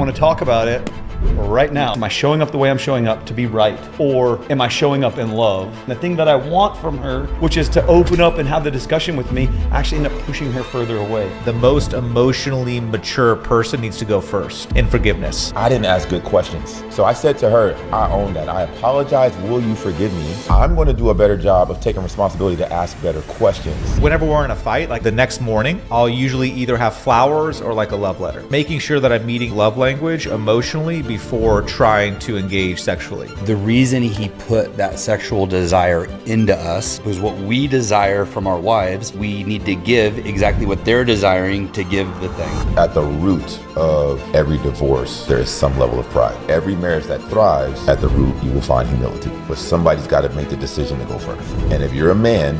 want to talk about it right now. Am I showing up the way I'm showing up to be right? Or am I showing up in love? And the thing that I want from her, which is to open up and have the discussion with me, actually end up pushing her further away. The most emotionally mature person needs to go first in forgiveness. I didn't ask good questions. So I said to her, I own that. I apologize. Will you forgive me? I'm going to do a better job of taking responsibility to ask better questions. Whenever we're in a fight, like the next morning, I'll usually either have flowers or like a love letter. Making sure that I'm meeting love language emotionally before trying to engage sexually. The reason he put that sexual desire into us was what we desire from our wives. We need to give exactly what they're desiring to give the thing. At the root of every divorce, there is some level of pride. Every marriage that thrives, at the root, you will find humility. But somebody's got to make the decision to go first. And if you're a man,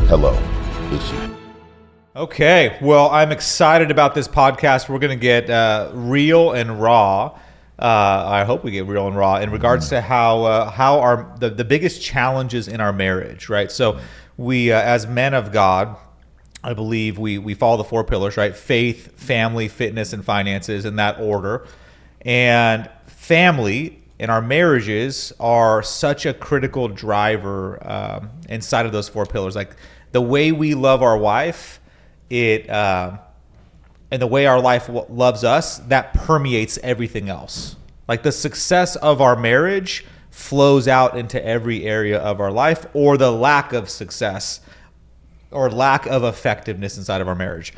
hello, it's you. Okay, well, I'm excited about this podcast. We're going to get real and raw. I hope we get real and raw in regards to how our the biggest challenges in our marriage, right? So we, as men of God, I believe we follow the 4 pillars, right? Faith, family, fitness, and finances in that order. And family in our marriages are such a critical driver inside of those 4 pillars. Like the way we love our wife, and the way our life loves us, that permeates everything else. Like the success of our marriage flows out into every area of our life, or the lack of success or lack of effectiveness inside of our marriage.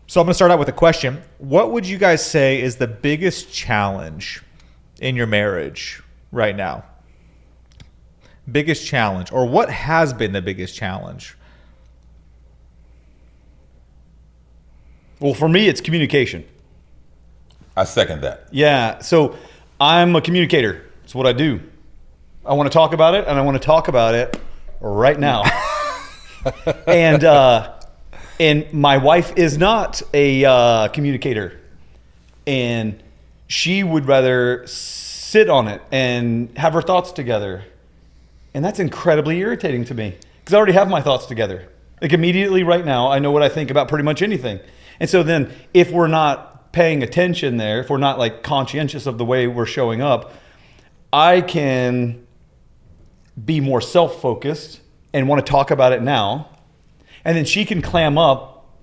So I'm going to start out with a question. What would you guys say is the biggest challenge in your marriage right now? Biggest challenge, or what has been the biggest challenge? Well, for me, it's communication. I second that. Yeah, so I'm a communicator. It's what I do. I want to talk about it, and I want to talk about it right now. And my wife is not a communicator, and she would rather sit on it and have her thoughts together, and that's incredibly irritating to me because I already have my thoughts together. Like immediately right now, I know what I think about pretty much anything. And so then if we're not paying attention there, if we're not like conscientious of the way we're showing up, I can be more self-focused and want to talk about it now. And then she can clam up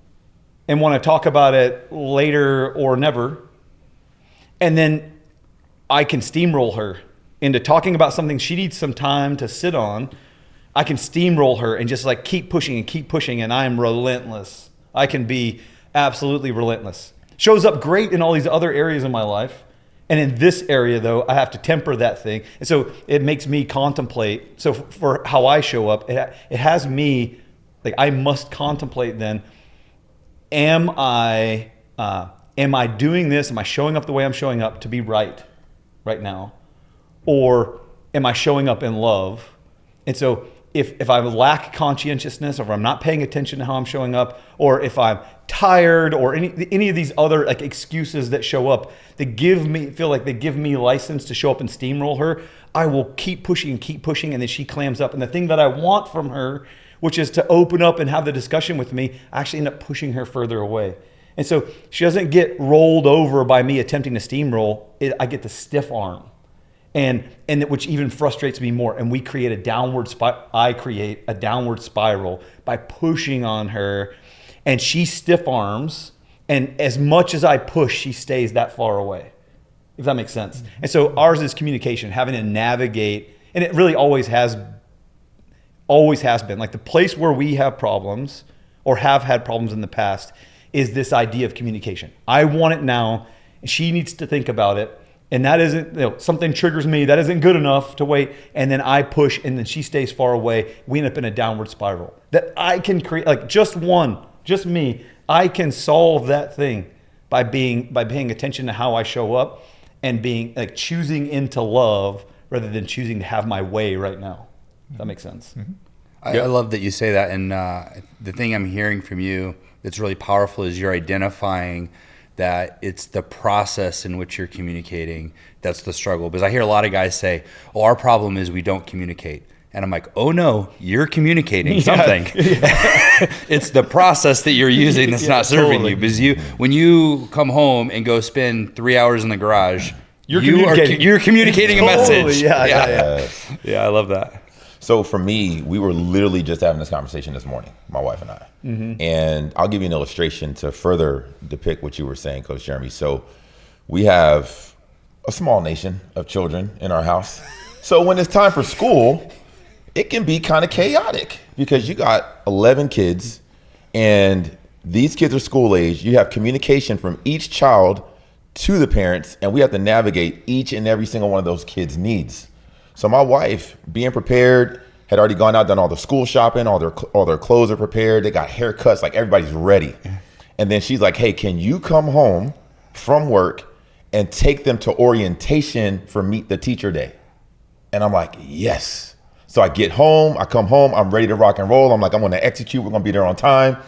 and want to talk about it later or never. And then I can steamroll her into talking about something she needs some time to sit on. I can steamroll her and just like keep pushing, and I'm relentless. I can be absolutely relentless. Shows up great in all these other areas of my life. And in this area, though, I have to temper that thing. And so it makes me contemplate. So for how I show up, it has me, like I must contemplate then, am I doing this? Am I showing up the way I'm showing up to be right now? Or am I showing up in love? And so if I lack conscientiousness, or if I'm not paying attention to how I'm showing up, or if I'm tired, or any of these other like excuses that show up that feel like they give me license to show up and steamroll her, I will keep pushing, and then she clams up. And the thing that I want from her, which is to open up and have the discussion with me, I actually end up pushing her further away. And so she doesn't get rolled over by me attempting to steamroll. I get the stiff arm. And which even frustrates me more. And we create a downward I create a downward spiral by pushing on her, and she stiff arms. And as much as I push, she stays that far away, if that makes sense. Mm-hmm. And so ours is communication, having to navigate, and it really always has been. Like the place where we have problems or have had problems in the past is this idea of communication. I want it now, and she needs to think about it. And that isn't, something triggers me, that isn't good enough to wait. And then I push, and then she stays far away. We end up in a downward spiral. That I can create, like just me, I can solve that thing by paying attention to how I show up and being like choosing into love rather than choosing to have my way right now. Does that make sense? Mm-hmm. I love that you say that. And the thing I'm hearing from you that's really powerful is you're identifying that it's the process in which you're communicating that's the struggle. Because I hear a lot of guys say, oh, our problem is we don't communicate. And I'm like, oh no, you're communicating something. It's the process that you're using that's not serving you. Because when you come home and go spend 3 hours in the garage, you're communicating a message. Yeah. Yeah, I love that. So for me, we were literally just having this conversation this morning, my wife and I. And I'll give you an illustration to further depict what you were saying, Coach Jeremy. So we have a small nation of children in our house. So when it's time for school, it can be kind of chaotic because you got 11 kids and these kids are school age. You have communication from each child to the parents, and we have to navigate each and every single one of those kids' needs. So my wife, being prepared, had already gone out, done all the school shopping, all their clothes are prepared. They got haircuts, like everybody's ready. And then she's like, hey, can you come home from work and take them to orientation for Meet the Teacher Day? And I'm like, yes. So I get home, I come home, I'm ready to rock and roll. I'm like, I'm gonna execute, we're gonna be there on time.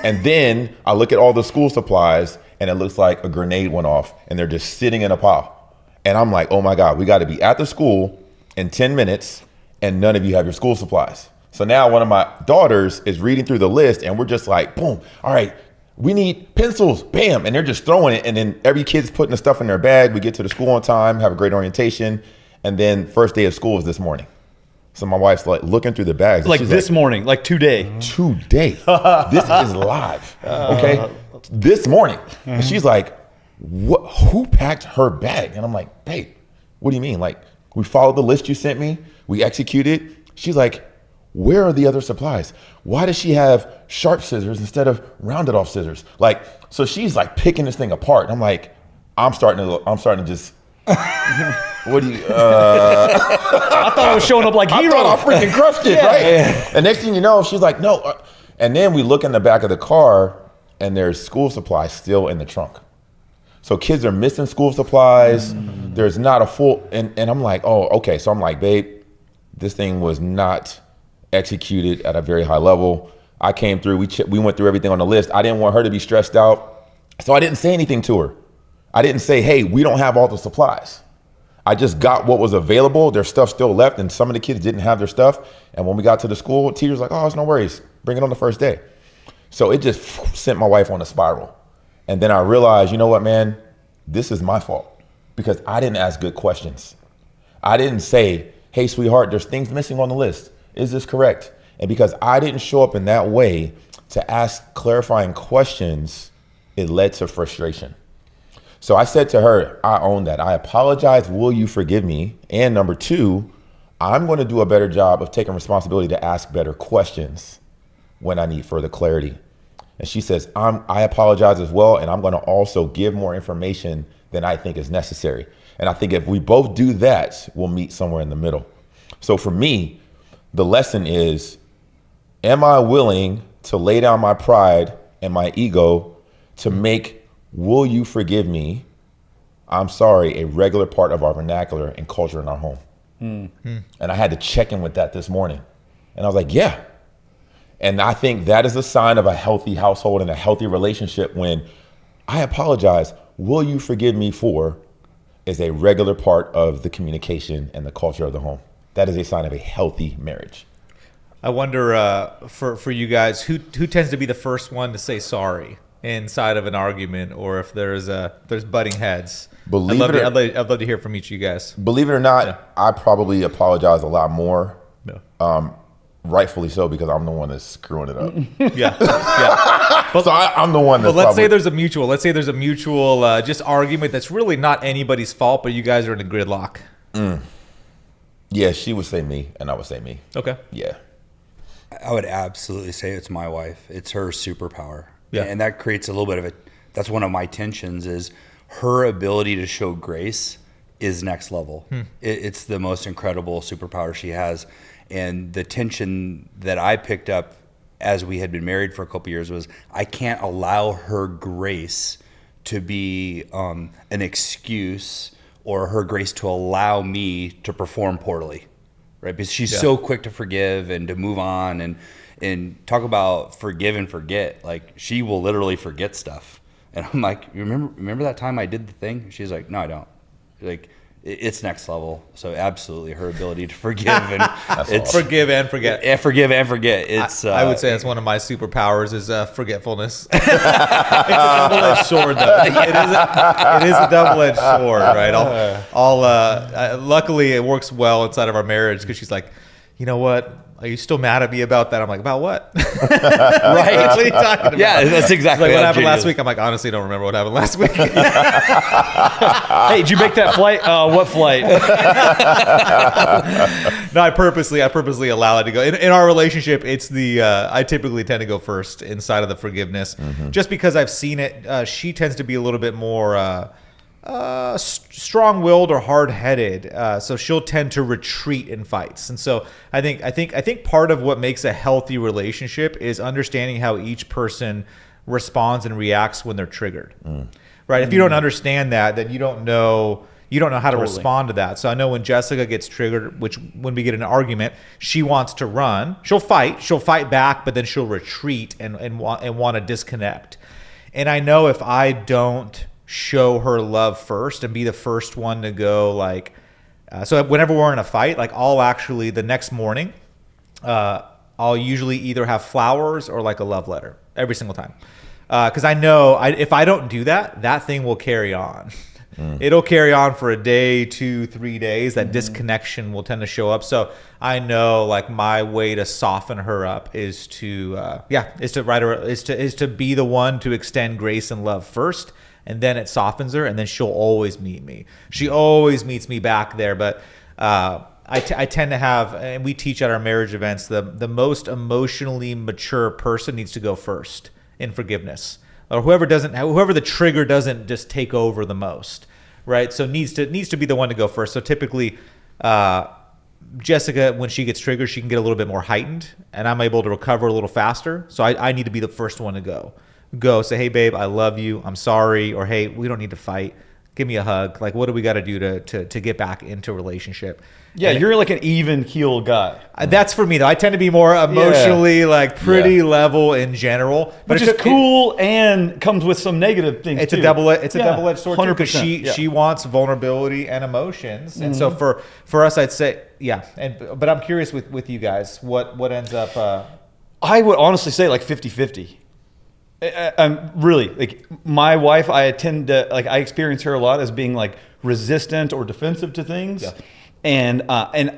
And then I look at all the school supplies and it looks like a grenade went off and they're just sitting in a pile. And I'm like, oh my God, we gotta be at the school in 10 minutes and none of you have your school supplies. So now one of my daughters is reading through the list and we're just like, boom, all right, we need pencils, bam. And they're just throwing it. And then every kid's putting the stuff in their bag. We get to the school on time, have a great orientation. And then first day of school is this morning. So my wife's like looking through the bags. Like this morning, like today. Today. This is live. Okay. This morning. And she's like, "What? Who packed her bag?" And I'm like, babe, what do you mean? Like, we followed the list you sent me. We executed. She's like, where are the other supplies? Why does she have sharp scissors instead of rounded off scissors? Like, so she's like picking this thing apart. And I'm like, I'm starting to just, what do you, I thought I was showing up like hero. I thought I freaking crushed it, right? Yeah. And next thing you know, she's like, no. And then we look in the back of the car and there's school supplies still in the trunk. So kids are missing school supplies. There's not a full, and I'm like, oh, okay. So I'm like, babe, this thing was not executed at a very high level. I came through, we went through everything on the list. I didn't want her to be stressed out. So I didn't say anything to her. I didn't say, hey, we don't have all the supplies. I just got what was available. There's stuff still left, and some of the kids didn't have their stuff. And when we got to the school, teacher's like, oh, it's no worries. Bring it on the first day. So it just sent my wife on a spiral. And then I realized, you know what, man, this is my fault because I didn't ask good questions. I didn't say, hey, sweetheart, there's things missing on the list. Is this correct? And because I didn't show up in that way to ask clarifying questions, it led to frustration. So I said to her, I own that. I apologize. Will you forgive me? And number two, I'm going to do a better job of taking responsibility to ask better questions when I need further clarity. And she says, I apologize as well. And I'm going to also give more information than I think is necessary. And I think if we both do that, we'll meet somewhere in the middle. So for me, the lesson is, am I willing to lay down my pride and my ego to make will you forgive me, I'm sorry, a regular part of our vernacular and culture in our home? And I had to check in with that this morning. And I was like, yeah. And I think that is a sign of a healthy household and a healthy relationship when I apologize, will you forgive me for, is a regular part of the communication and the culture of the home. That is a sign of a healthy marriage. I wonder for you guys, who tends to be the first one to say sorry inside of an argument, or if there's butting heads? I'd love to hear from each of you guys. Believe it or not, I probably apologize a lot more. Yeah. Rightfully so, because I'm the one that's screwing it up. Yeah. But, so I'm the one that's But let's say there's a mutual just argument that's really not anybody's fault, but you guys are in a gridlock. Yeah, she would say me, and I would say me. Okay. Yeah. I would absolutely say it's my wife. It's her superpower. Yeah. And that creates a little bit of it. That's one of my tensions is her ability to show grace is next level. It's the most incredible superpower she has. And the tension that I picked up as we had been married for a couple years was I can't allow her grace to be an excuse, or her grace to allow me to perform poorly, right? Because she's so quick to forgive and to move on and talk about forgive and forget. Like, she will literally forget stuff. And I'm like, remember that time I did the thing? She's like, no, I don't. Like, it's next level. So absolutely, her ability to forgive and forgive and forget. Forgive and forget. It's I would say that's one of my superpowers is forgetfulness. It's a double-edged sword, though. It is a double-edged sword, right? Luckily, it works well inside of our marriage because she's like, you know what? Are you still mad at me about that? I'm like, about what? right. What are you talking about? Yeah, that's exactly like, what happened last week? I'm like, honestly, don't remember what happened last week. Hey, did you make that flight? What flight? No, I purposely allow it to go. In our relationship, it's the I typically tend to go first inside of the forgiveness, just because I've seen it. She tends to be a little bit more strong-willed or hard-headed, so she'll tend to retreat in fights. And so I think part of what makes a healthy relationship is understanding how each person responds and reacts when they're triggered. Right? If you don't understand that, then you don't know how to respond to that. So I know when Jessica gets triggered, when we get in an argument, she wants to run. She'll fight back, but then she'll retreat and want to disconnect. And I know if I don't show her love first and be the first one to go, like, so whenever we're in a fight, like, I'll actually the next morning, I'll usually either have flowers or like a love letter every single time, because I know if I don't do that, that thing will carry on. It'll carry on for a day, 2-3 days. That disconnection will tend to show up. So I know, like, my way to soften her up is to be the one to extend grace and love first, and then it softens her, and then she'll always meet me. She always meets me back there. But I tend to have, and we teach at our marriage events, the most emotionally mature person needs to go first in forgiveness, or whoever the trigger doesn't just take over the most, right? So needs to be the one to go first. So typically, Jessica, when she gets triggered, she can get a little bit more heightened, and I'm able to recover a little faster. So I need to be the first one to go say, hey babe, I love you, I'm sorry, or hey, we don't need to fight, give me a hug. Like, what do we got to do to get back into a relationship? Yeah, you're like an even keel guy. That's for me, though. I tend to be more emotionally pretty level in general, but it's cool and comes with some negative things. It's too. a double-edged sword, 100%, because she wants vulnerability and emotions, and so for us, I'd say but I'm curious with you guys, what ends up. I would honestly say like 50-50. I'm really, like, my wife, I tend to, like, I experience her a lot as being like resistant or defensive to things. Yeah. And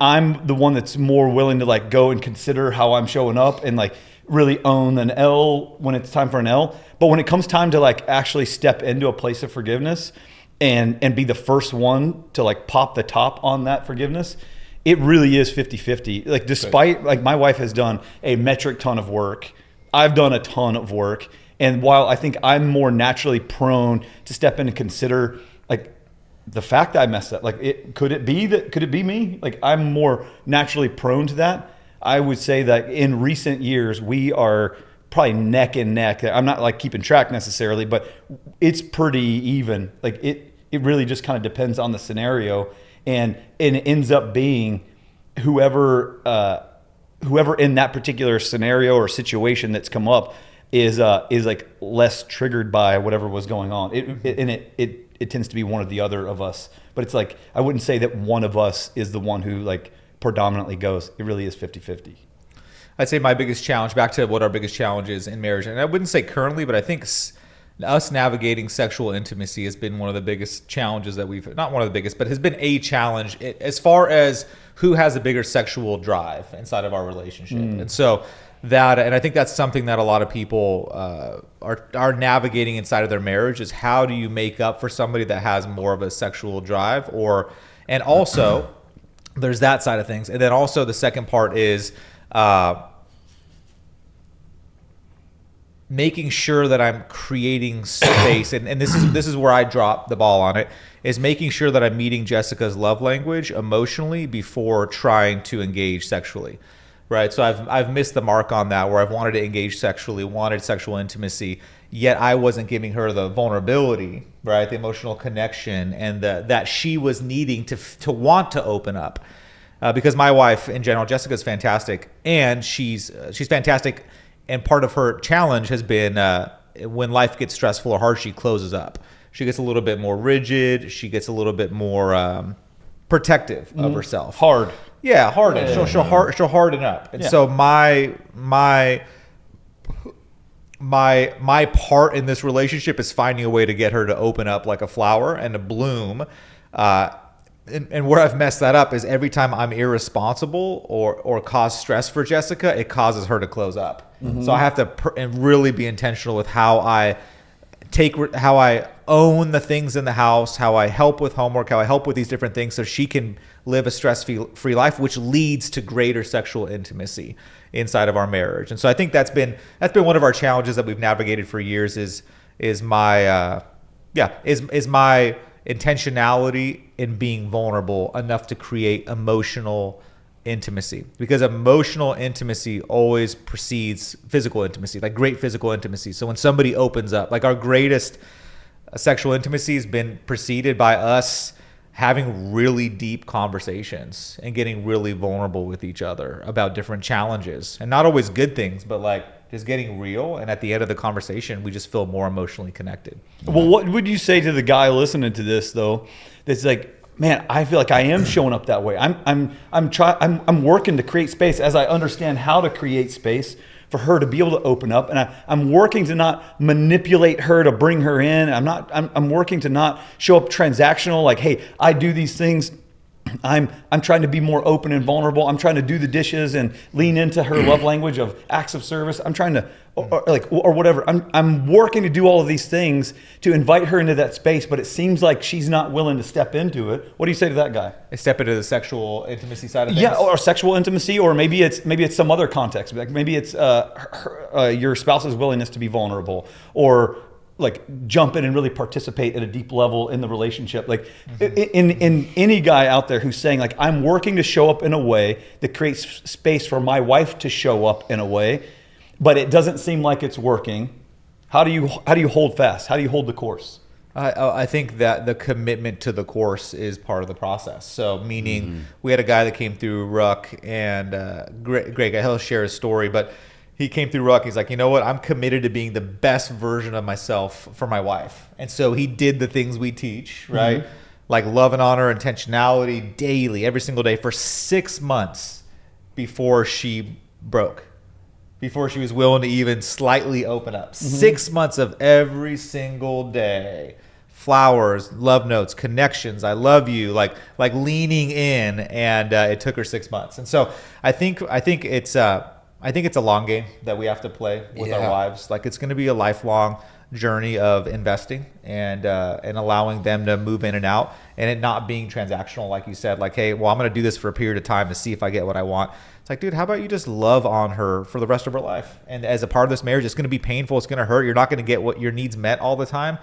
I'm the one that's more willing to, like, go and consider how I'm showing up and, like, really own an L when it's time for an L. But when it comes time to, like, actually step into a place of forgiveness and be the first one to, like, pop the top on that forgiveness, it really is 50-50. Like, despite, like, my wife has done a metric ton of work. I've done a ton of work. And while I think I'm more naturally prone to step in and consider, like, the fact that I messed up, like, could it be me? Like, I'm more naturally prone to that. I would say that in recent years, we are probably neck and neck. I'm not, like, keeping track necessarily, but it's pretty even. Like, it really just kind of depends on the scenario, and it ends up being whoever in that particular scenario or situation that's come up is like less triggered by whatever was going on. It tends to be one or the other of us. But it's like, I wouldn't say that one of us is the one who, like, predominantly goes. It really is 50-50. I'd say my biggest challenge, back to what our biggest challenge is in marriage, and I wouldn't say currently, but I think us navigating sexual intimacy has been one of the biggest challenges that not one of the biggest, but has been a challenge as far as who has a bigger sexual drive inside of our relationship. And so and I think that's something that a lot of people are navigating inside of their marriage, is how do you make up for somebody that has more of a sexual drive, and also there's that side of things. And then also the second part is making sure that I'm creating space, and this is where I drop the ball on it, is making sure that I'm meeting Jessica's love language emotionally before trying to engage sexually. Right, so I've missed the mark on that, where I've wanted to engage sexually, wanted sexual intimacy, yet I wasn't giving her the vulnerability, right, the emotional connection, and that she was needing to want to open up. Because my wife, in general, Jessica's fantastic, and she's fantastic, and part of her challenge has been when life gets stressful or hard, she closes up. She gets a little bit more rigid. She gets a little bit more protective of herself. Hard. Yeah, harden. She'll harden up. And so my part in this relationship is finding a way to get her to open up like a flower and to bloom. And where I've messed that up is every time I'm irresponsible or cause stress for Jessica, it causes her to close up. So I have to and really be intentional with how I own the things in the house, how I help with homework, how I help with these different things so she can live a stress-free life, which leads to greater sexual intimacy inside of our marriage. And so I think that's been one of our challenges that we've navigated for years is my intentionality in being vulnerable enough to create emotional intimacy, because emotional intimacy always precedes physical intimacy, like great physical intimacy. So when somebody opens up, like our greatest sexual intimacy has been preceded by us having really deep conversations and getting really vulnerable with each other about different challenges, and not always good things, but like just getting real. And at the end of the conversation, we just feel more emotionally connected. Well, what would you say to the guy listening to this though? That's like, man, I feel like I am showing up that way. I'm working to create space as I understand how to create space for her to be able to open up, and I'm working to not manipulate her to bring her in. I'm working to not show up transactional, like, hey, I do these things. I'm trying to be more open and vulnerable. I'm trying to do the dishes and lean into her love language of acts of service. I'm trying to, or whatever. I'm working to do all of these things to invite her into that space, but it seems like she's not willing to step into it. What do you say to that guy? Step into the sexual intimacy side of things? Yeah, or sexual intimacy, or maybe it's some other context. Like maybe it's your spouse's willingness to be vulnerable, or like jump in and really participate at a deep level in the relationship. Like in any guy out there who's saying like, I'm working to show up in a way that creates space for my wife to show up in a way, but it doesn't seem like it's working. How do you hold fast? How do you hold the course? I think that the commitment to the course is part of the process. So meaning we had a guy that came through Ruck, and great guy, he'll share his story, but he came through Ruck. He's like, you know what? I'm committed to being the best version of myself for my wife. And so he did the things we teach, right? Like love and honor, intentionality daily, every single day for 6 months before she broke, before she was willing to even slightly open up. 6 months of every single day. Flowers, love notes, connections, I love you, like leaning in, and it took her 6 months. And so I think it's a long game that we have to play with our wives. Like it's going to be a lifelong journey of investing and allowing them to move in and out, and it not being transactional, like you said. Like, hey, well, I'm going to do this for a period of time to see if I get what I want. It's like, dude, how about you just love on her for the rest of her life? And as a part of this marriage, it's going to be painful. It's going to hurt. You're not going to get what your needs met all the time.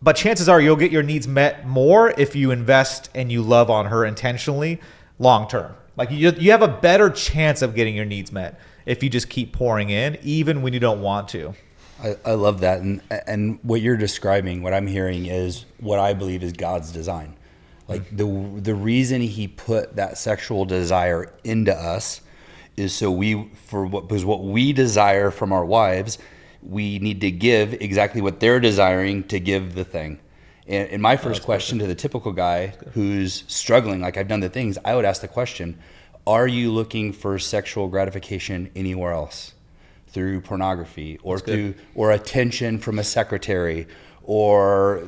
But chances are you'll get your needs met more if you invest and you love on her intentionally long term. Like you have a better chance of getting your needs met if you just keep pouring in, even when you don't want to. I love that. And what you're describing, what I'm hearing is what I believe is God's design. Like the reason he put that sexual desire into us is so because what we desire from our wives, we need to give exactly what they're desiring to give the thing. And my first question to the typical guy who's struggling, like I've done the things, I would ask the question, are you looking for sexual gratification anywhere else? Through pornography or attention from a secretary, or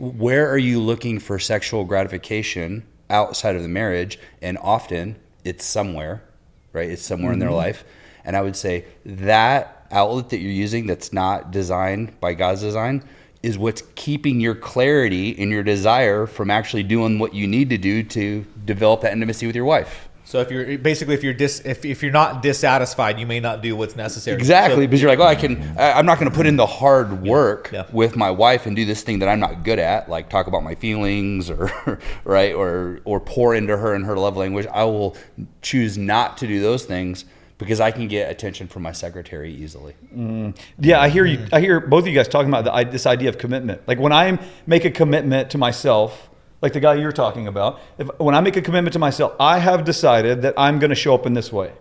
where are you looking for sexual gratification outside of the marriage? And often it's somewhere, right? It's somewhere in their life. And I would say that outlet that you're using that's not designed by God's design is what's keeping your clarity and your desire from actually doing what you need to do to develop that intimacy with your wife. So if you're not dissatisfied, you may not do what's necessary. Exactly, because you're like, I'm not going to put in the hard work with my wife and do this thing that I'm not good at, like talk about my feelings or right or pour into her in her love language. I will choose not to do those things because I can get attention from my secretary easily. Yeah, I hear both of you guys talking about this idea of commitment. Like when I make a commitment to myself, like the guy you're talking about, when I make a commitment to myself, I have decided that I'm going to show up in this way.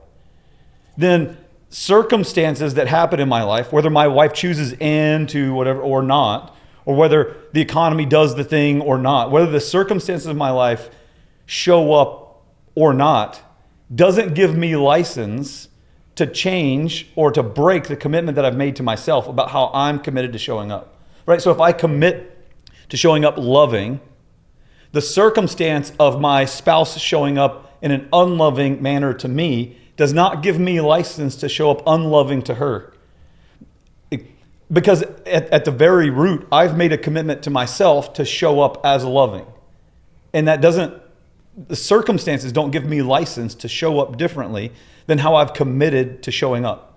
Then circumstances that happen in my life, whether my wife chooses into whatever or not, or whether the economy does the thing or not, whether the circumstances of my life show up or not doesn't give me license to change or to break the commitment that I've made to myself about how I'm committed to showing up, right? So if I commit to showing up loving, the circumstance of my spouse showing up in an unloving manner to me does not give me license to show up unloving to her. Because at the very root, I've made a commitment to myself to show up as loving. And the circumstances don't give me license to show up differently than how I've committed to showing up.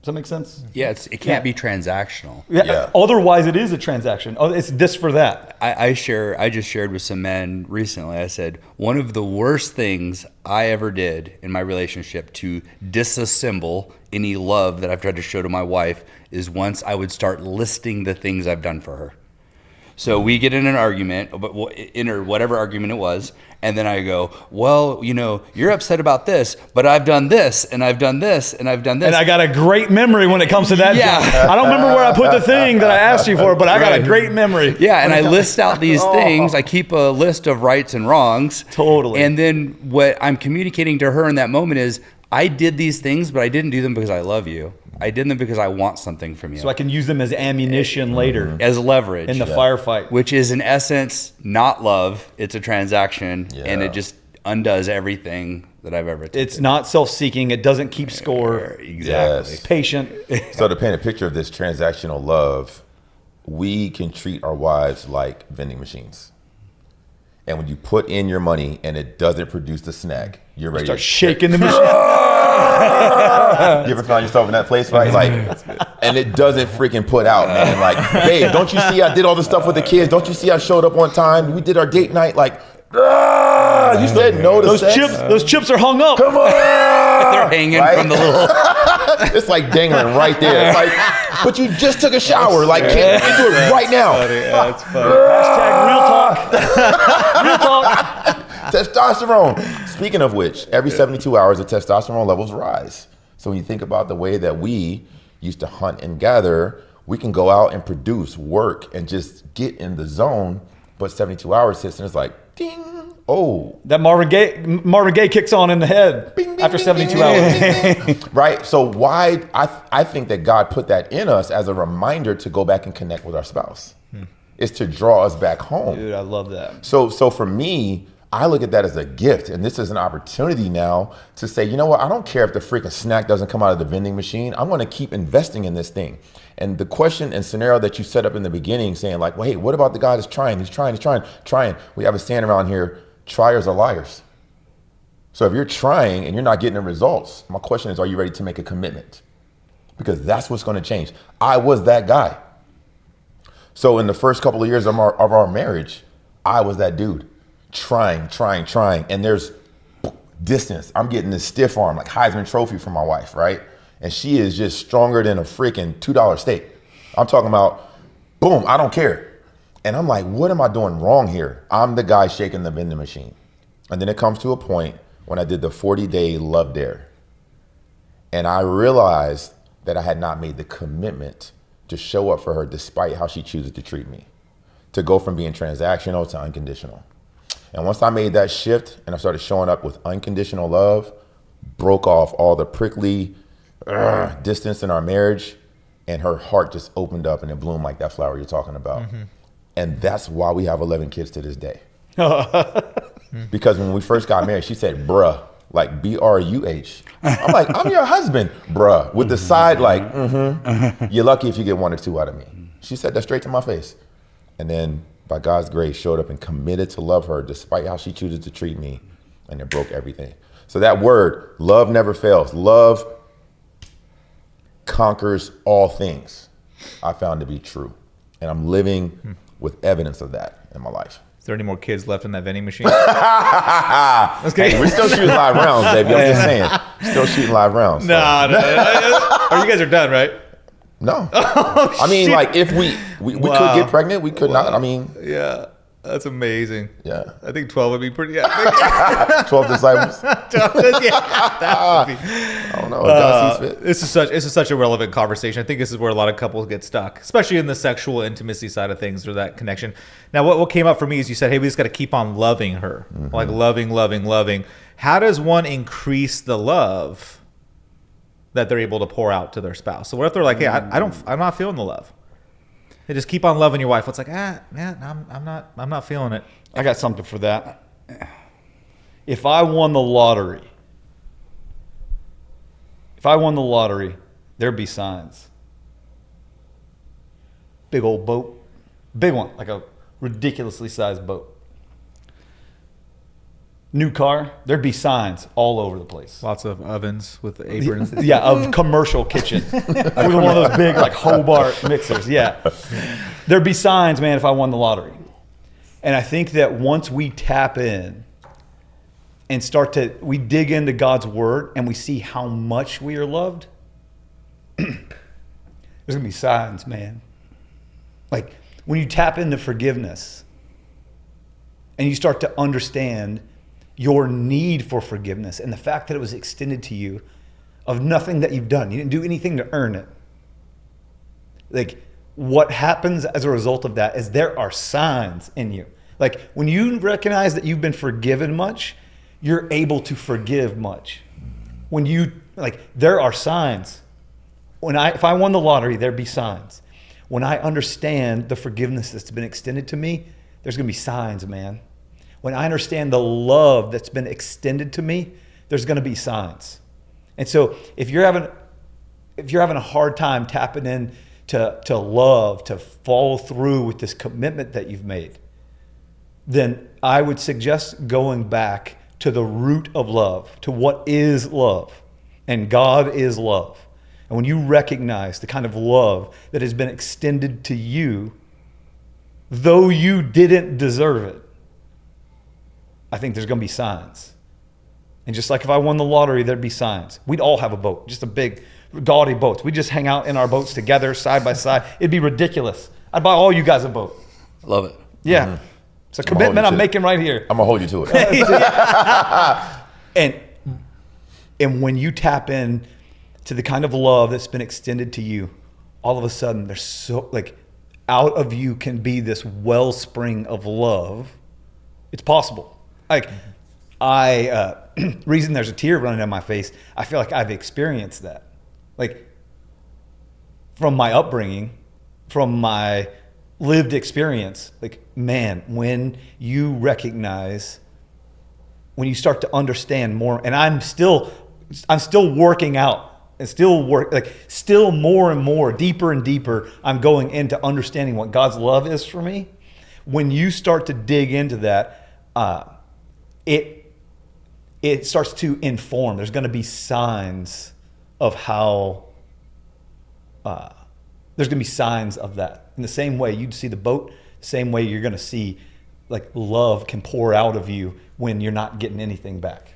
Does that make sense? Yeah, it can't be transactional. Yeah. Otherwise, it is a transaction. Oh, it's this for that. I just shared with some men recently. I said, one of the worst things I ever did in my relationship to disassemble any love that I've tried to show to my wife is once I would start listing the things I've done for her. So we get in an argument, or whatever argument it was, and then I go, well, you're upset about this, but I've done this, and I've done this, and I've done this. And I got a great memory when it comes to that. Yeah. I don't remember where I put the thing that I asked you for, but I got a great memory. Yeah, and I list out these things. I keep a list of rights and wrongs. Totally. And then what I'm communicating to her in that moment is, I did these things, but I didn't do them because I love you. I did them because I want something from you. So I can use them as ammunition later. As leverage. In the firefight. Which is, in essence, not love. It's a transaction. Yeah. And it just undoes everything that I've ever taken. It's not self-seeking. It doesn't keep score. Exactly. Yes. It's patient. So to paint a picture of this transactional love, we can treat our wives like vending machines. And when you put in your money and it doesn't produce the snack, you're ready Start to shaking the machine. You ever found yourself in that place, right? Like, and it doesn't freaking put out, man. Like, babe, don't you see I did all the stuff with the kids? Don't you see I showed up on time? We did our date night. Like, you said no to sex. Those chips are hung up. Come on. They're hanging from the little... It's like dangling right there. It's like, but you just took a shower. Like, can't you do it right now? That's funny. Hashtag real talk. Real talk. Testosterone. Speaking of which, every 72 hours, the testosterone levels rise. So when you think about the way that we used to hunt and gather, we can go out and produce, work, and just get in the zone. But 72 hours hits and it's like, ding. Oh, That Marvin Gaye kicks on in the head bing, bing, after bing, 72 bing, hours. bing, bing, bing. Right? So why, I think that God put that in us as a reminder to go back and connect with our spouse. Is to draw us back home. Dude, I love that. So for me, I look at that as a gift, and this is an opportunity now to say, you know what, I don't care if the freaking snack doesn't come out of the vending machine. I'm gonna keep investing in this thing. And the question and scenario that you set up in the beginning saying like, well, hey, what about the guy that's trying? He's trying. We have a saying around here, triers are liars. So if you're trying and you're not getting the results, my question is, are you ready to make a commitment? Because that's what's gonna change. I was that guy. So in the first couple of years of our marriage, I was that dude. Trying. And there's distance. I'm getting this stiff arm, like Heisman Trophy from my wife, right? And she is just stronger than a freaking $2 steak. I'm talking about, boom, I don't care. And I'm like, what am I doing wrong here? I'm the guy shaking the vending machine. And then it comes to a point when I did the 40-day love dare. And I realized that I had not made the commitment to show up for her despite how she chooses to treat me. To go from being transactional to unconditional. And once I made that shift and I started showing up with unconditional love, broke off all the prickly distance in our marriage, and her heart just opened up and it bloomed like that flower you're talking about. Mm-hmm. And that's why we have 11 kids to this day. Because when we first got married, she said, bruh, like B-R-U-H. I'm like, I'm your husband, bruh, with the side like, you're lucky if you get 1 or 2 out of me. She said that straight to my face. And then by God's grace, showed up and committed to love her despite how she chooses to treat me, and it broke everything. So that word, love never fails. Love conquers all things. I found to be true. And I'm living with evidence of that in my life. Is there any more kids left in that vending machine? Hey, we're still shooting live rounds, baby. I'm just saying. Still shooting live rounds. So. No. You guys are done, right? No. I mean, like, if we could get pregnant, we could not. I mean, Yeah. That's amazing. Yeah. I think 12 would be pretty epic. 12 disciples. That would be. I don't know. God sees fit. This is such a relevant conversation. I think this is where a lot of couples get stuck, especially in the sexual intimacy side of things or that connection. Now, what came up for me is you said, hey, we just got to keep on loving her, like loving. How does one increase the love that they're able to pour out to their spouse? So what if they're like, hey, I'm not feeling the love. They just keep on loving your wife. It's like, I'm not feeling it. I got something for that. If I won the lottery, there'd be signs. Big old boat. Big one, like a ridiculously sized boat. New car, there'd be signs all over the place. Lots of ovens with aprons. Yeah, of commercial kitchen. With one of those big like Hobart mixers. Yeah. There'd be signs, man, if I won the lottery. And I think that once we tap in and we dig into God's word and we see how much we are loved, there's going to be signs, man. Like when you tap into forgiveness and you start to understand your need for forgiveness and the fact that it was extended to you of nothing that you've done. You didn't do anything to earn it. Like what happens as a result of that is there are signs in you. Like when you recognize that you've been forgiven much, you're able to forgive much. When you, like, there are signs. If I won the lottery, there'd be signs. When I understand the forgiveness that's been extended to me, there's going to be signs, man. When I understand the love that's been extended to me, there's going to be signs. And so if you're having a hard time tapping in to love, to follow through with this commitment that you've made, then I would suggest going back to the root of love, to what is love. And God is love. And when you recognize the kind of love that has been extended to you, though you didn't deserve it, I think there's going to be signs. And just like if I won the lottery, there'd be signs. We'd all have a boat, just a big, gaudy boat. We'd just hang out in our boats together, side by side. It'd be ridiculous. I'd buy all you guys a boat. Love it. Yeah. Mm-hmm. It's a commitment I'm making right here. I'm going to hold you to it. And when you tap in to the kind of love that's been extended to you, all of a sudden there's so, like, out of you can be this wellspring of love. It's possible. Like, reason there's a tear running down my face, I feel like I've experienced that. Like, from my upbringing, from my lived experience, like, man, when you recognize, when you start to understand more, and I'm still working out and still more and more, deeper and deeper, I'm going into understanding what God's love is for me. When you start to dig into that, it starts to inform. There's going to be signs of how, there's going to be signs of that. In the same way you'd see the boat, the same way you're going to see, like, love can pour out of you when you're not getting anything back.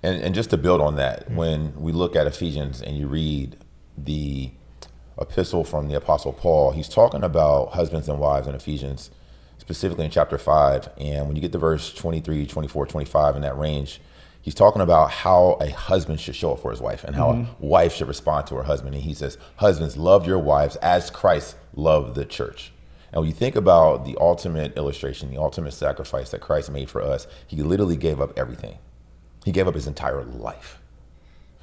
And just to build on that, when we look at Ephesians and you read the epistle from the Apostle Paul, he's talking about husbands and wives in Ephesians, specifically in chapter 5. And when you get to verse 23, 24, 25, in that range, he's talking about how a husband should show up for his wife and how a wife should respond to her husband. And he says, husbands, love your wives as Christ loved the church. And when you think about the ultimate illustration, the ultimate sacrifice that Christ made for us, he literally gave up everything. He gave up his entire life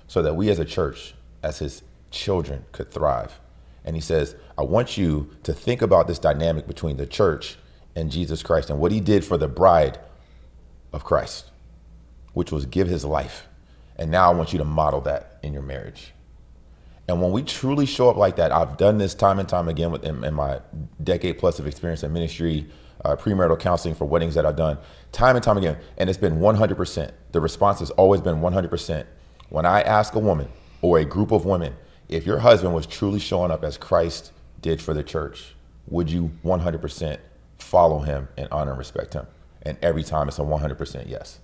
so that we as a church, as his children, could thrive. And he says, I want you to think about this dynamic between the church and Jesus Christ and what he did for the bride of Christ, which was give his life. And now I want you to model that in your marriage. And when we truly show up like that, I've done this time and time again in my decade plus of experience in ministry, premarital counseling for weddings that I've done, time and time again. And it's been 100%. The response has always been 100%. When I ask a woman or a group of women, if your husband was truly showing up as Christ did for the church, would you 100% follow him and honor and respect him? And every time it's a 100% yes.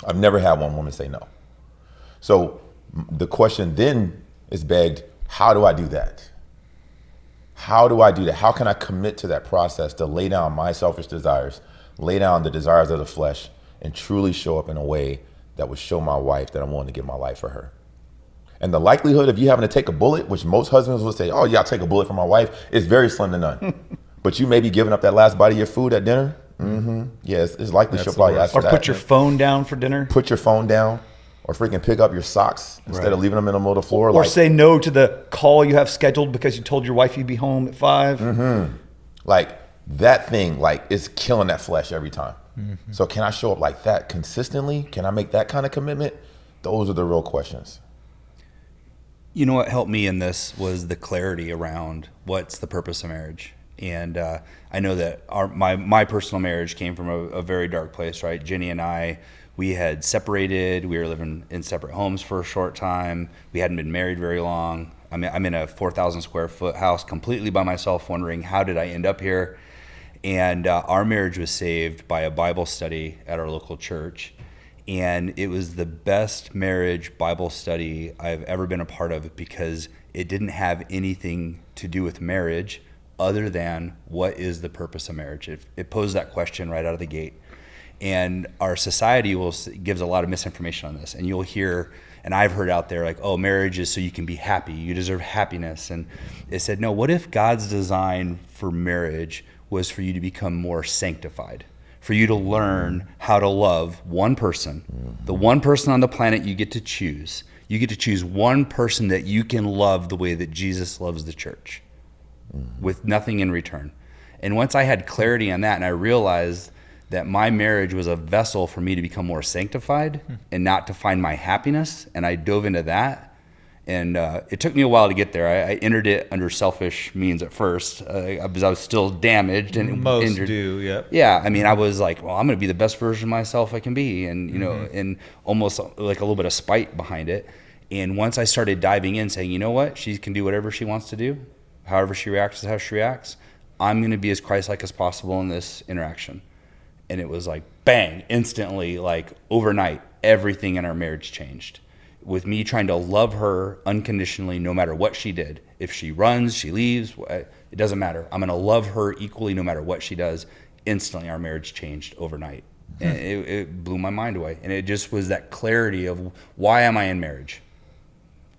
I've never had one woman say no. So the question then is begged, how do I do that? How do I do that? How can I commit to that process to lay down my selfish desires, lay down the desires of the flesh, and truly show up in a way that would show my wife that I'm willing to give my life for her. And the likelihood of you having to take a bullet, which most husbands would say, oh yeah, I'll take a bullet for my wife, is very slim to none. But you may be giving up that last bite of your food at dinner. Yeah, it's likely she'll probably ask for Or that. put your phone down for dinner. Put your phone down, or freaking pick up your socks instead of leaving them in the middle of the floor. Or say no to the call you have scheduled because you told your wife you'd be home at 5. Like that thing, like is killing that flesh every time. So can I show up like that consistently? Can I make that kind of commitment? Those are the real questions. You know what helped me in this was the clarity around what's the purpose of marriage. And I know that my personal marriage came from a very dark place, right? Jenny and I, we had separated. We were living in separate homes for a short time. We hadn't been married very long. I'm in a 4,000 square foot house completely by myself, wondering how did I end up here? And our marriage was saved by a Bible study at our local church. And it was the best marriage Bible study I've ever been a part of, because it didn't have anything to do with marriage other than what is the purpose of marriage. It posed that question right out of the gate. And our society gives a lot of misinformation on this. And you'll hear, and I've heard out there like, oh, marriage is so you can be happy. You deserve happiness. And it said, no, what if God's design for marriage was for you to become more sanctified? For you to learn how to love one person, the one person on the planet you get to choose. You get to choose one person that you can love the way that Jesus loves the church, with nothing in return. And once I had clarity on that, and I realized that my marriage was a vessel for me to become more sanctified and not to find my happiness, and I dove into that. And it took me a while to get there. I entered it under selfish means at first, because I was still damaged and Most injured. do, yep. Yeah, I mean, I was like, well, I'm going to be the best version of myself I can be, and you know, and almost like a little bit of spite behind it. And once I started diving in, saying, you know what, she can do whatever she wants to do, however she reacts is how she reacts. I'm going to be as Christ-like as possible in this interaction. And it was like, bang, instantly, like overnight, everything in our marriage changed. With me trying to love her unconditionally, no matter what she did. If she runs, she leaves, it doesn't matter. I'm going to love her equally no matter what she does. Instantly, our marriage changed overnight. And it blew my mind away. And it just was that clarity of, why am I in marriage?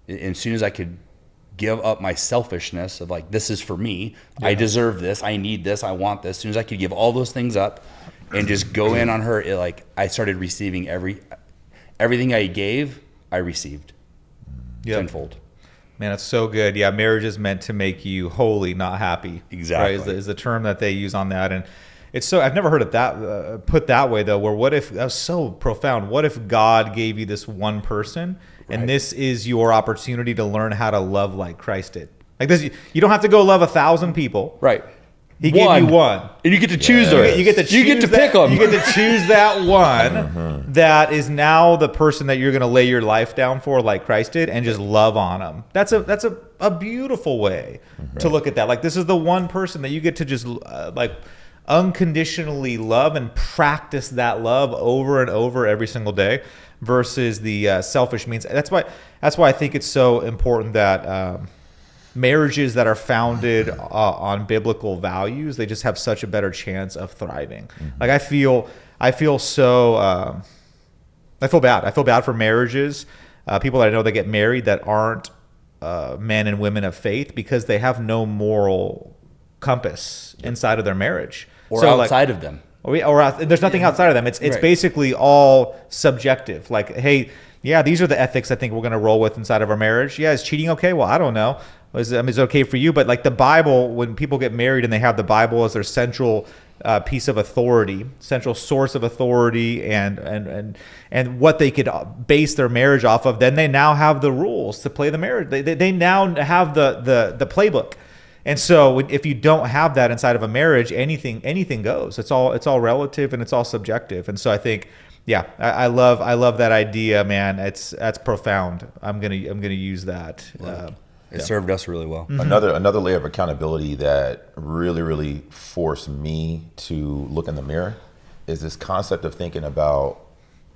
And as soon as I could give up my selfishness of like, this is for me, I deserve this, I need this, I want this. As soon as I could give all those things up and just go in on her, I started receiving everything I gave, I received tenfold. Man, it's so good. Yeah, marriage is meant to make you holy, not happy. Exactly. Right, is the term that they use on that. And it's so, I've never heard it that put that way though, where what if, that was so profound, what if God gave you this one person and this is your opportunity to learn how to love like Christ did? Like this, you don't have to go love 1,000 people. Right. He gave you one. And you get to choose her. You get to pick them. You get to choose that one that is now the person that you're going to lay your life down for, like Christ did, and just love on them. That's a beautiful way to look at that. Like this is the one person that you get to just like unconditionally love and practice that love over and over every single day, versus the selfish means. That's why I think it's so important that marriages that are founded on biblical values, they just have such a better chance of thriving. Like I feel so I feel bad. I feel bad for marriages, people that I know that get married that aren't men and women of faith, because they have no moral compass inside of their marriage or outside of them. There's nothing outside of them. It's Right. basically all subjective. Like, hey, yeah, these are the ethics I think we're going to roll with inside of our marriage. Yeah, is cheating okay? Well, I don't know. Is it okay for you? But like the Bible, when people get married and they have the Bible as their central piece of authority, central source of authority, and what they could base their marriage off of, then they now have the rules to play the marriage. They now have the playbook. And so if you don't have that inside of a marriage, anything goes. It's all relative and it's all subjective. And so I think, yeah, I love that idea, man. That's profound. I'm gonna use that. It served us really well. Another layer of accountability that really, really forced me to look in the mirror is this concept of thinking about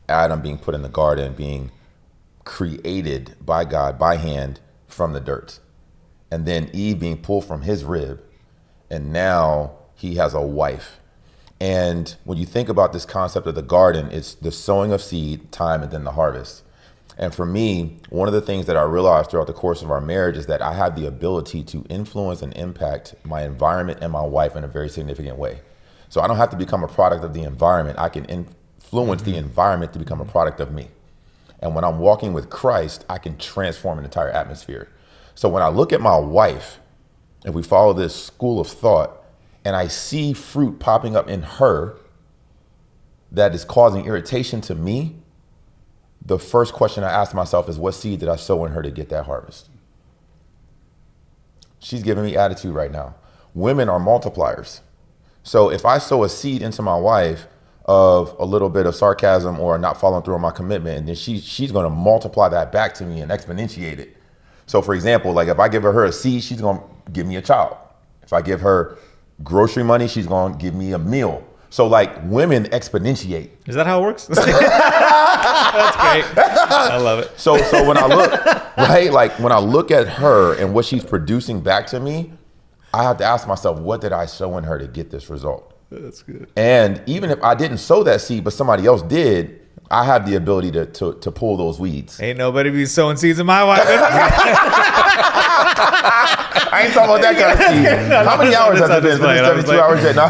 Adam being put in the garden, being created by God by hand from the dirt, and then Eve being pulled from his rib, and now he has a wife. And when you think about this concept of the garden, it's the sowing of seed, time, and then the harvest. And for me, one of the things that I realized throughout the course of our marriage is that I have the ability to influence and impact my environment and my wife in a very significant way. So I don't have to become a product of the environment. I can influence the environment to become a product of me. And when I'm walking with Christ, I can transform an entire atmosphere. So when I look at my wife, if we follow this school of thought, and I see fruit popping up in her that is causing irritation to me, the first question I ask myself is, what seed did I sow in her to get that harvest? She's giving me attitude right now. Women are multipliers. So if I sow a seed into my wife of a little bit of sarcasm or not following through on my commitment, and then she's going to multiply that back to me and exponentiate it. So for example, like if I give her a seed, she's going to give me a child. If I give her grocery money, she's going to give me a meal. So like women exponentiate. Is that how it works? That's great. I love it. So when I look, right, like when I look at her and what she's producing back to me, I have to ask myself, what did I sow in her to get this result? That's good. And even if I didn't sow that seed, but somebody else did, I have the ability to pull those weeds. Ain't nobody be sowing seeds in my wife. I ain't talking about that kind of seed. How many hours has it been? 72 hours yet? No.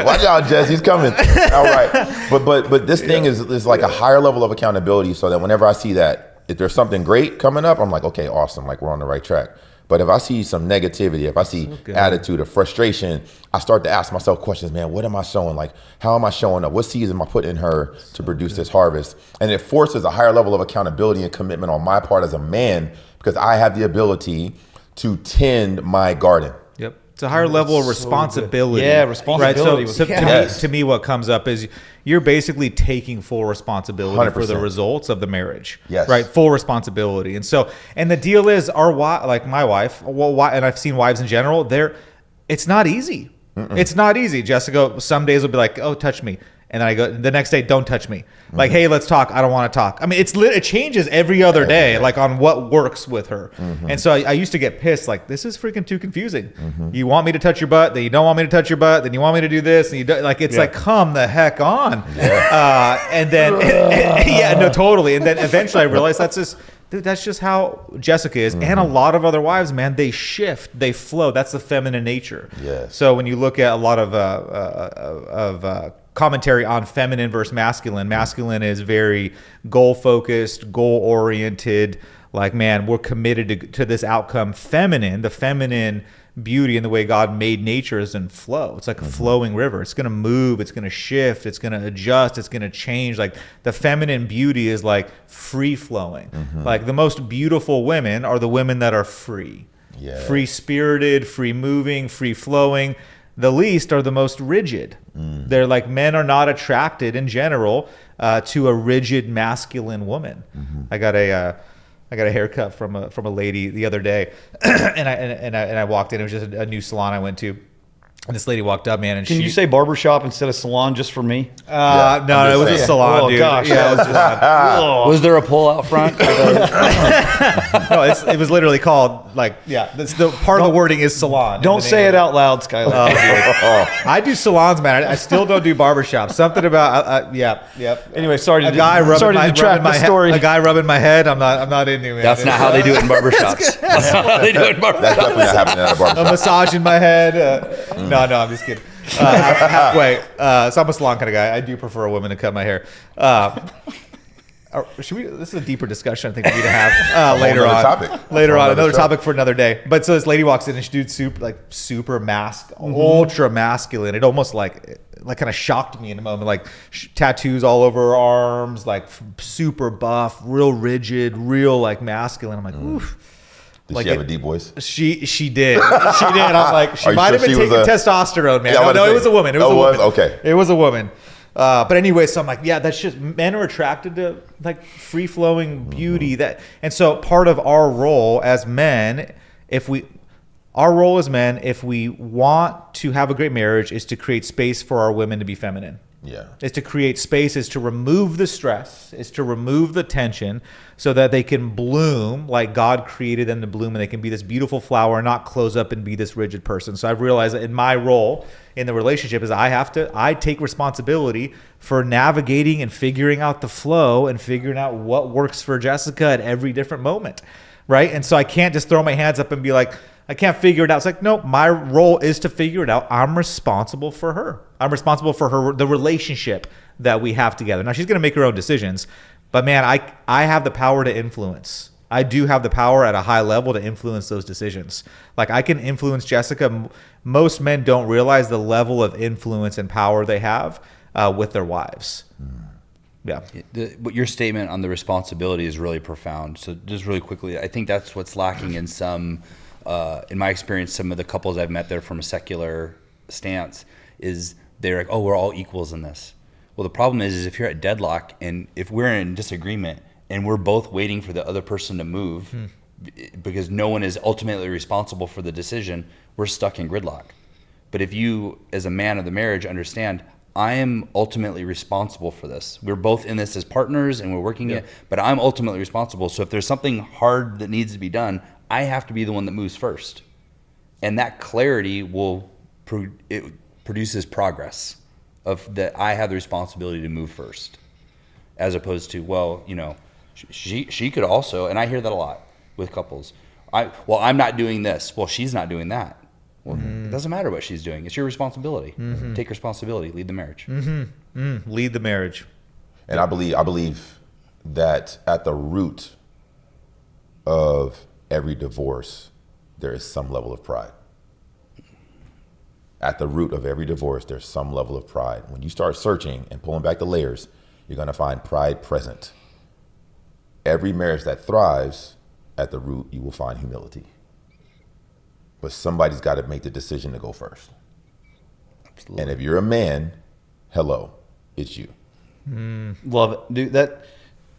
Watch out, Jess. He's coming. All right. But this thing is like a higher level of accountability, so that whenever I see that, if there's something great coming up, I'm like, okay, awesome. Like we're on the right track. But if I see some negativity, if I see attitude or frustration, I start to ask myself questions, man, what am I showing? Like, how am I showing up? What seeds am I putting in her to produce this harvest? And it forces a higher level of accountability and commitment on my part as a man, because I have the ability to tend my garden. Yep. It's a higher level of responsibility. Yeah, responsibility. Right? So to me, what comes up is you're basically taking full responsibility 100%. for the results of the marriage. Yes. Right? Full responsibility. And so, and the deal is, like my wife, and I've seen wives in general, it's not easy. It's not easy. Jessica, some days will be like, oh, touch me. And then I go, the next day, don't touch me. Like, hey, let's talk. I don't want to talk. I mean, it changes every other day, like on what works with her. And so I used to get pissed, like, this is freaking too confusing. You want me to touch your butt, then you don't want me to touch your butt, then you want me to do this, and you don't, like, it's like, come the heck on. And then, totally. And then eventually I realized that's just how Jessica is, and a lot of other wives, man. They shift, they flow. That's the feminine nature. Yes. So when you look at a lot of commentary on feminine versus masculine, masculine is very goal focused, goal oriented. Like, man, we're committed to this outcome. Feminine, the feminine beauty and the way God made nature is in flow. It's like a flowing river. It's going to move. It's going to shift. It's going to adjust. It's going to change. Like the feminine beauty is like free flowing. Like the most beautiful women are the women that are free, free spirited, free moving, free flowing. The least are the most rigid. They're like, men are not attracted in general to a rigid masculine woman. I got a haircut from a lady the other day, and I walked in. It was just a new salon I went to, and this lady walked up, man. And Can you say barbershop instead of salon just for me? No, it was a salon, Oh, dude. gosh. Yeah, it was just, Was there a pull out front? no, it was literally called that's the part of the wording is salon. Don't say it out loud, Skylar. I do salons, man. I still don't do barbershops. Something about yep. Anyway, sorry to A guy sorry to detract the story. A guy rubbing my head. I'm not into it. That's not how they do it in barbershops. That's not how they do it in That's barbershops. definitely not happening at a A barbershop. massage in my head. No, I'm just kidding. Halfway. So I'm a salon kind of guy. I do prefer a woman to cut my hair. Should we? This is a deeper discussion I think we need to have later on. Another topic for another day. But so this lady walks in and she dude super ultra masculine. It almost like kind of shocked me in a moment. Like tattoos all over her arms, like super buff, real rigid, real like masculine. I'm like, oof. Did she have a deep voice? She did. She did. I'm like, she might have been taking testosterone, man. Yeah, No, it was a woman. It was a woman. Okay. It was a woman. But anyway, so I'm like, yeah, that's just, men are attracted to like free flowing beauty. And so part of our role as men, Our role as men, if we want to have a great marriage, is to create space for our women to be feminine. Yeah. Is to create space, is to remove the stress, is to remove the tension so that they can bloom like God created them to bloom, and they can be this beautiful flower and not close up and be this rigid person. So I've realized that in my role in the relationship is I take responsibility for navigating and figuring out the flow and figuring out what works for Jessica at every different moment. Right. And so I can't just throw my hands up and be like, I can't figure it out. It's like, no, my role is to figure it out. I'm responsible for her. I'm responsible for her, the relationship that we have together. Now, she's going to make her own decisions, but man, I have the power to influence. I do have the power at a high level to influence those decisions. Like, I can influence Jessica. Most men don't realize the level of influence and power they have with their wives. Yeah. But your statement on the responsibility is really profound. So just really quickly, I think that's what's lacking in some, in my experience, some of the couples I've met there from a secular stance is they're like, oh, we're all equals in this. Well, the problem is if you're at deadlock and if we're in disagreement and we're both waiting for the other person to move because no one is ultimately responsible for the decision, we're stuck in gridlock. But if you, as a man of the marriage, understand, I am ultimately responsible for this. We're both in this as partners and we're working it, but I'm ultimately responsible. So if there's something hard that needs to be done, I have to be the one that moves first. And that clarity it produces progress of that I have the responsibility to move first, as opposed to, well, you know, she could also, and I hear that a lot with couples. I'm not doing this. Well, she's not doing that. Well, it doesn't matter what she's doing. It's your responsibility. Take responsibility. Lead the marriage. Lead the marriage. And I believe that at the root of every divorce, there is some level of pride. At the root of every divorce, there's some level of pride. When you start searching and pulling back the layers, you're going to find pride present. Every marriage that thrives, at the root, you will find humility. But somebody's got to make the decision to go first. Absolutely. And if you're a man, hello, it's you. Love it, dude.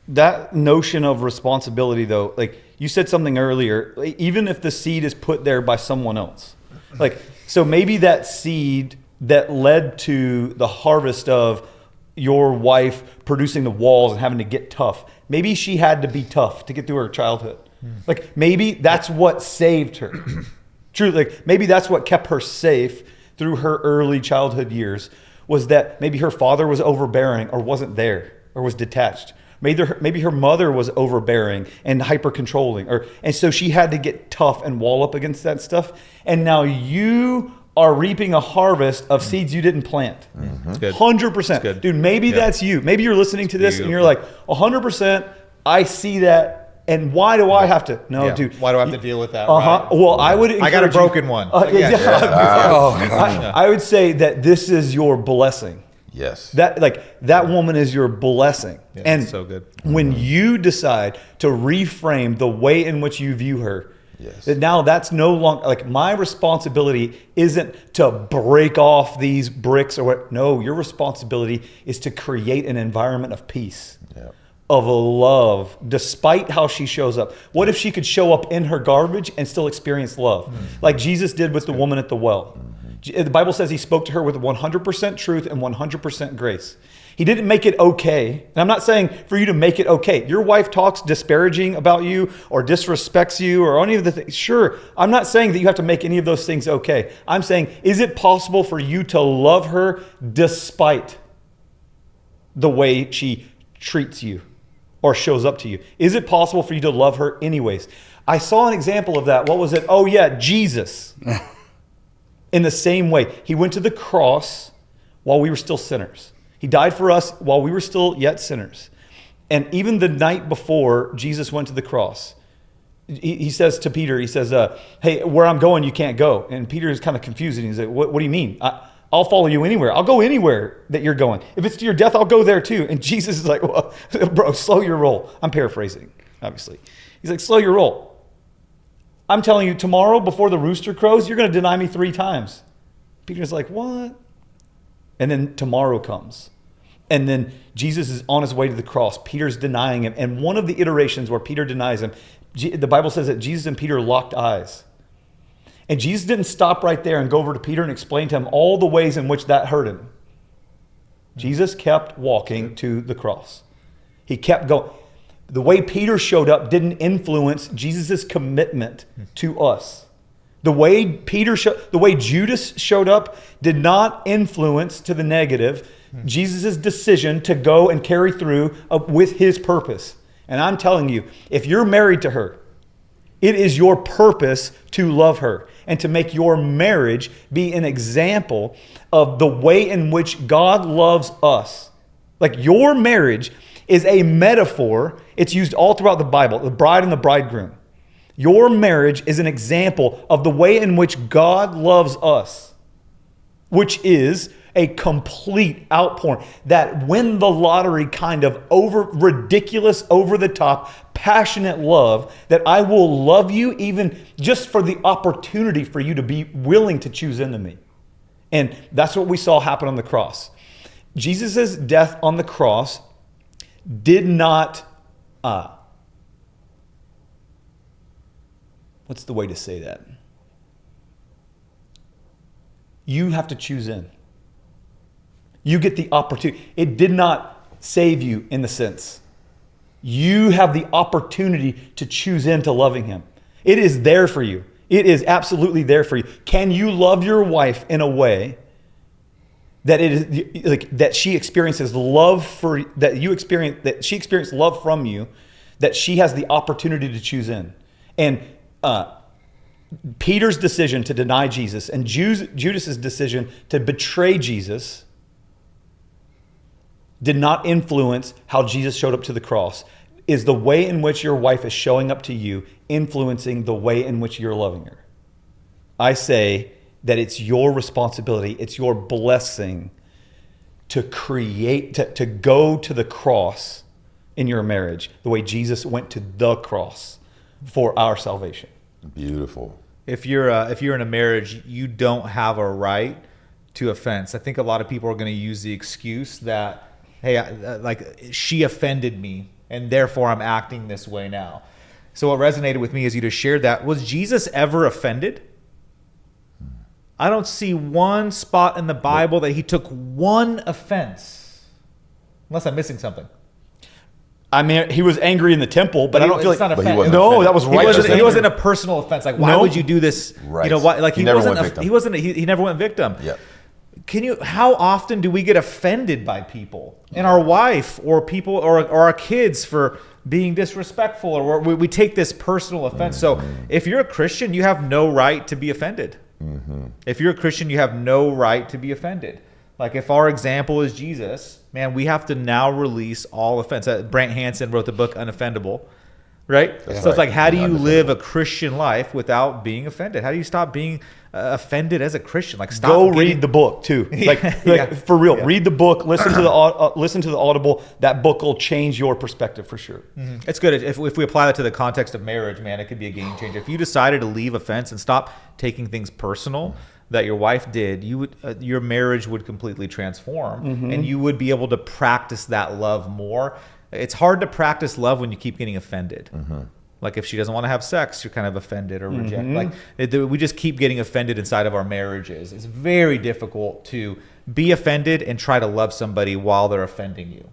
That notion of responsibility, though, like you said something earlier, like, even if the seed is put there by someone else, like, so maybe that seed that led to the harvest of your wife producing the walls and having to get tough, maybe she had to be tough to get through her childhood. Like, maybe that's what saved her. True, like maybe that's what kept her safe through her early childhood years, was that maybe her father was overbearing or wasn't there or was detached. Maybe her mother was overbearing and hyper controlling, and so she had to get tough and wall up against that stuff. And now you are reaping a harvest of seeds you didn't plant. 100%. Dude, maybe that's you. Maybe you're listening to this and you're like, 100%, I see that. And why do I have to? No, dude. Why do I have to deal with that? Right? Well, I would. I got a broken one. I would say that this is your blessing. Yes. That woman is your blessing. Yeah, and so good. When you decide to reframe the way in which you view her, that now that's no longer like my responsibility isn't to break off these bricks or what. No, your responsibility is to create an environment of peace. Yeah. Of a love, despite how she shows up. What if she could show up in her garbage and still experience love, like Jesus did with the woman at the well? The Bible says he spoke to her with 100% truth and 100% grace. He didn't make it okay. And I'm not saying for you to make it okay. Your wife talks disparaging about you or disrespects you or any of the things. Sure, I'm not saying that you have to make any of those things okay. I'm saying, is it possible for you to love her despite the way she treats you or shows up to you? Is it possible for you to love her anyways? I saw an example of that. What was it? Oh yeah, Jesus. In the same way, he went to the cross while we were still sinners. He died for us while we were still yet sinners. And even the night before Jesus went to the cross, he says to Peter, he says, hey, where I'm going, you can't go. And Peter is kind of confused. And he's like, what do you mean? I'll follow you anywhere. I'll go anywhere that you're going. If it's to your death, I'll go there too. And Jesus is like, well, bro, slow your roll. I'm paraphrasing, obviously. He's like, slow your roll. I'm telling you, tomorrow before the rooster crows, you're going to deny me 3 times. Peter's like, what? And then tomorrow comes. And then Jesus is on his way to the cross. Peter's denying him. And one of the iterations where Peter denies him, the Bible says that Jesus and Peter locked eyes. And Jesus didn't stop right there and go over to Peter and explain to him all the ways in which that hurt him. Jesus kept walking to the cross. He kept going. The way Peter showed up didn't influence Jesus' commitment to us. The way the way Judas showed up did not influence to the negative Jesus' decision to go and carry through with his purpose. And I'm telling you, if you're married to her, it is your purpose to love her and to make your marriage be an example of the way in which God loves us. Like, your marriage is a metaphor. It's used all throughout the Bible, the bride and the bridegroom. Your marriage is an example of the way in which God loves us, which is a complete outpouring, that win the lottery kind of ridiculous, over the top, passionate love, that I will love you even just for the opportunity for you to be willing to choose into me. And that's what we saw happen on the cross. Jesus' death on the cross did not, what's the way to say that? You have to choose in. You get the opportunity. It did not save you in the sense. You have the opportunity to choose into loving him. It is there for you. It is absolutely there for you. Can you love your wife in a way that it is like that she experiences love for that you experience, that she experienced love from you, that she has the opportunity to choose in? And Peter's decision to deny Jesus and Judas's decision to betray Jesus did not influence how Jesus showed up to the cross. Is the way in which your wife is showing up to you influencing the way in which you're loving her? I say that it's your responsibility, it's your blessing to to go to the cross in your marriage the way Jesus went to the cross for our salvation. Beautiful. If you're in a marriage, you don't have a right to offense. I think a lot of people are going to use the excuse that, hey, like, she offended me and therefore I'm acting this way now. So what resonated with me as you just shared that, was Jesus ever offended? I don't see one spot in the Bible that he took one offense, unless I'm missing something. I mean, he was angry in the temple, but I don't feel like not he wasn't no, offended. that was righteous. He wasn't a personal offense. Like, why would you do this? Right. You know, why? Like, He never went victim. He never went victim. Yep. How often do we get offended by people and our wife or people or our kids for being disrespectful, or we take this personal offense? So if you're a Christian, you have no right to be offended. If you're a Christian, you have no right to be offended. Like, if our example is Jesus, man, we have to now release all offense. Brant Hansen wrote the book Unoffendable, right? That's so it's right. like, how do you live a Christian life without being offended? How do you stop being offended as a Christian? Like, stop. Go read the book too. Like, Yeah. for real, Yeah. read the book. Listen to the listen to the Audible. That book will change your perspective for sure. It's good if we apply that to the context of marriage, man. It could be a game changer. If you decided to leave offense and stop taking things personal that your wife did, you would your marriage would completely transform, and you would be able to practice that love more. It's hard to practice love when you keep getting offended. Like, if she doesn't want to have sex, you're kind of offended or reject. Like, we just keep getting offended inside of our marriages. It's very difficult to be offended and try to love somebody while they're offending you.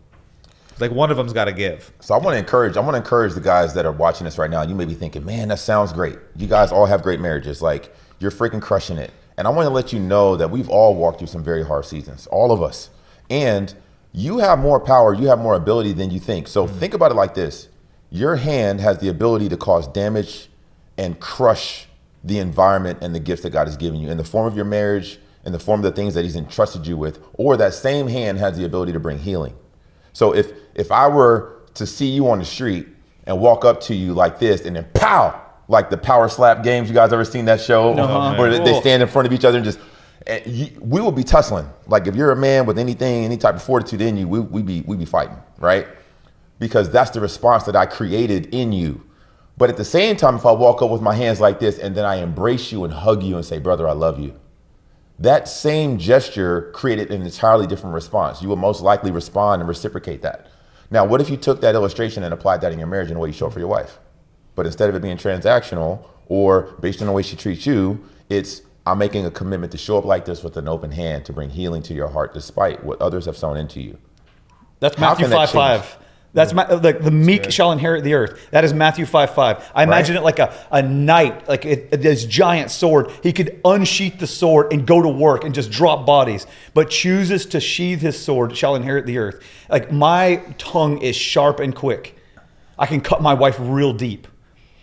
Like, one of them's got to give. So I want to encourage the guys that are watching this right now. You may be thinking, man, that sounds great. You guys all have great marriages. Like, you're freaking crushing it. And I want to let you know that we've all walked through some very hard seasons, all of us. And you have more power, you have more ability than you think. So think about it like this. Your hand has the ability to cause damage and crush the environment and the gifts that God has given you in the form of your marriage, in the form of the things that he's entrusted you with, or that same hand has the ability to bring healing. So if I were to see you on the street and walk up to you like this and then pow, like the power slap games, you guys ever seen that show where they stand in front of each other and just, we would be tussling. Like, if you're a man with any type of fortitude in you, we'd be fighting, right? Because that's the response that I created in you. But at the same time, if I walk up with my hands like this and then I embrace you and hug you and say, brother, I love you, that same gesture created an entirely different response. You will most likely respond and reciprocate that. Now, what if you took that illustration and applied that in your marriage in the way you show up for your wife? But instead of it being transactional or based on the way she treats you, I'm making a commitment to show up like this with an open hand to bring healing to your heart despite what others have sown into you. That's How Matthew can that 5:5. That's like the meek shall inherit the earth. That is Matthew 5:5. I imagine it like a knight, like this giant sword. He could unsheath the sword and go to work and just drop bodies, but chooses to sheathe his sword shall inherit the earth. Like my tongue is sharp and quick. I can cut my wife real deep.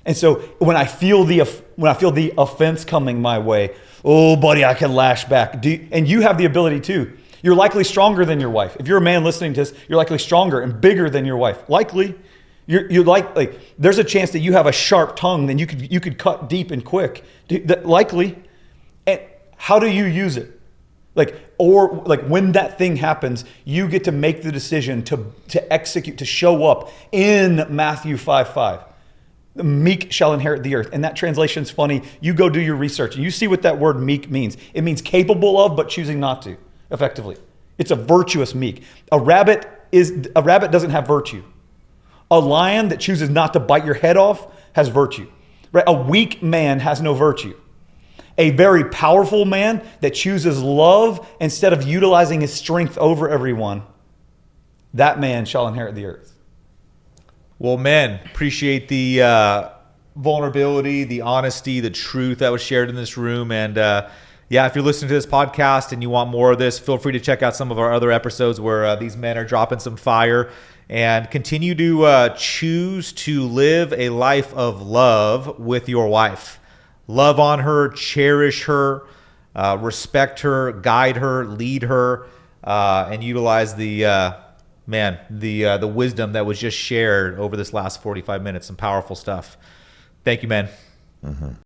And so when I feel the offense coming my way, oh buddy, I can lash back. And you have the ability too. You're likely stronger than your wife. If you're a man listening to this, you're likely stronger and bigger than your wife. Likely, you're like there's a chance that you have a sharp tongue, then you could cut deep and quick. Likely, and how do you use it? Or when that thing happens, you get to make the decision to execute, to show up in Matthew 5:5. The meek shall inherit the earth. And that translation's funny. You go do your research and you see what that word meek means. It means capable of, but choosing not to, effectively. It's a virtuous meek. A rabbit doesn't have virtue. A lion that chooses not to bite your head off has virtue. Right? A weak man has no virtue. A very powerful man that chooses love instead of utilizing his strength over everyone, that man shall inherit the earth. Well, men, appreciate the vulnerability, the honesty, the truth that was shared in this room. And yeah, if you're listening to this podcast and you want more of this, feel free to check out some of our other episodes where these men are dropping some fire. And continue to choose to live a life of love with your wife. Love on her, cherish her, respect her, guide her, lead her, and utilize the wisdom that was just shared over this last 45 minutes. Some powerful stuff. Thank you, man. Mm-hmm.